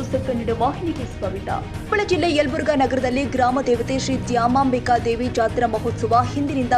Joseph Kannada ವಾಹಿನಿಗೆ ಸ್ವಾಗತ. ಕೊಪ್ಪಳ ಜಿಲ್ಲೆ ಯಲಬುರ್ಗಾ ನಗರದಲ್ಲಿ ಗ್ರಾಮ ದೇವತೆ ಶ್ರೀ ದ್ಯಾಮಾಂಬಿಕಾ ದೇವಿ ಜಾತ್ರಾ ಮಹೋತ್ಸವ ಹಿಂದಿನಿಂದ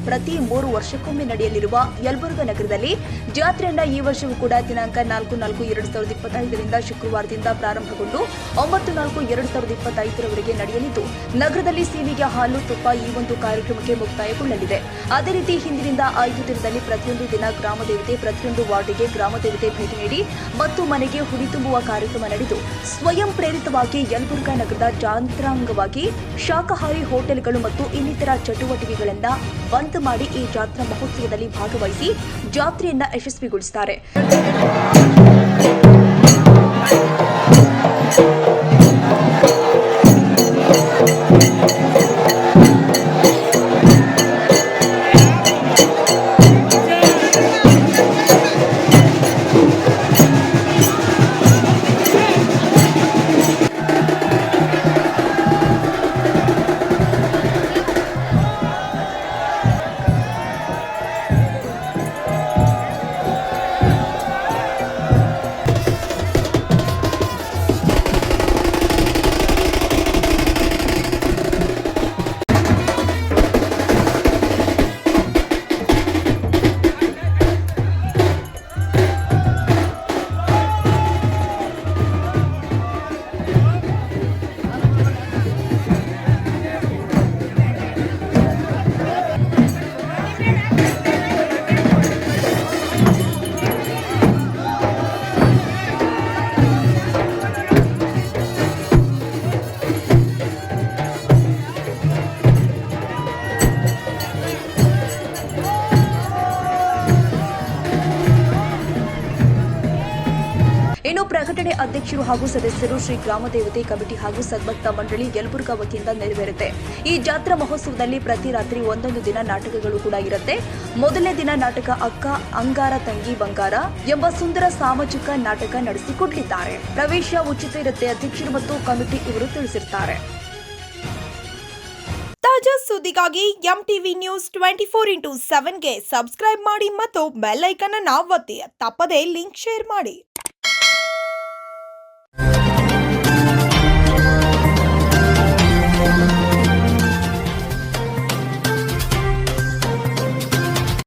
ಪ್ರತಿ 3 ವರ್ಷಕ್ಕೊಮ್ಮೆ ನಡೆಯಲಿರುವ ಯಲಬುರ್ಗಾ ನಗರದಲ್ಲಿ ಜಾತ್ರೆಯನ್ನ ಈ ವರ್ಷವೂ ಕೂಡ ದಿನಾಂಕ 4/4/2025 ಶುಕ್ರವಾರದಿಂದ ಪ್ರಾರಂಭಗೊಂಡು 9/4/2025 ನಡೆಯಲಿದ್ದು ನಗರದಲ್ಲಿ ಸೀನಿಗೆ ಹಾಲು ತುಪ್ಪ ಈ ಒಂದು ಕಾರ್ಯಕ್ರಮಕ್ಕೆ ಮುಕ್ತಾಯಗೊಳ್ಳಲಿದೆ. ಅದೇ ರೀತಿ ಹಿಂದಿನಿಂದ 5 ದಿನದಲ್ಲಿ ಪ್ರತಿಯೊಂದು ದಿನ ಗ್ರಾಮ ದೇವತೆ ಪ್ರತಿಯೊಂದು ವಾರ್ಡಿಗೆ ಗ್ರಾಮ ದೇವತೆ ಭೇಟಿ ನೀಡಿ ಮತ್ತು ಮನೆಗೆ ಹುಡಿ ತುಂಬುವ ಕಾರ್ಯಕ್ರಮ ನಡೆದು ಸ್ವಯಂ ಪ್ರೇರಿತವಾಗಿ ಯಲಬುರ್ಗಾ ನಗರದ ಜಾತ್ರಾಂಗವಾಗಿ ಶಾಕಾಹಾರಿ ಹೋಟೆಲ್ಗಳು ಮತ್ತು ಇನ್ನಿತರ ಚಟುವಟಿಕೆಗಳನ್ನು ಬಂದ್ ಮಾಡಿ ಈ ಜಾತ್ರಾ ಮಹೋತ್ಸವದಲ್ಲಿ ಭಾಗವಹಿಸಿ ಜಾತ್ರೆಯನ್ನ ಯಶಸ್ವಿಗೊಳಿಸುತ್ತಾರೆ. ಇನ್ನು ಪ್ರಕಟಣೆ ಅಧ್ಯಕ್ಷರು ಹಾಗೂ ಸದಸ್ಯರು ಶ್ರೀ ಗ್ರಾಮ ದೇವತೆ ಕಮಿಟಿ ಹಾಗೂ ಸದ್ಭಕ್ತ ಮಂಡಳಿ ಯಲಬುರ್ಗಾ ವತಿಯಿಂದ ನೆರವೇರುತ್ತೆ. ಈ ಜಾತ್ರಾ ಮಹೋತ್ಸವದಲ್ಲಿ ಪ್ರತಿ ರಾತ್ರಿ ಒಂದೊಂದು ದಿನ ನಾಟಕಗಳು ಕೂಡ ಇರುತ್ತೆ. ಮೊದಲನೇ ದಿನ ನಾಟಕ ಅಕ್ಕ ಅಂಗಾರ ತಂಗಿ ಬಂಗಾರ ಎಂಬ ಸುಂದರ ಸಾಮಾಜಿಕ ನಾಟಕ ನಡೆಸಿಕೊಡಲಿದ್ದಾರೆ. ಪ್ರವೇಶ ಉಚಿತ ಇರುತ್ತೆ. ಅಧ್ಯಕ್ಷರು ಮತ್ತು ಕಮಿಟಿ ಇವರು ತಿಳಿಸಿರ್ತಾರೆ. ತಾಜಾ ಸುದ್ದಿಗಾಗಿ MTV ನ್ಯೂಸ್ 24x7ಗೆ ಸಬ್ಸ್ಕ್ರೈಬ್ ಮಾಡಿ ಮತ್ತು ಬೆಲ್ ಐಕಾನ್ ಅನ್ನು ಒತ್ತಿ. ತಪ್ಪದೇ ಲಿಂಕ್ ಶೇರ್ ಮಾಡಿ.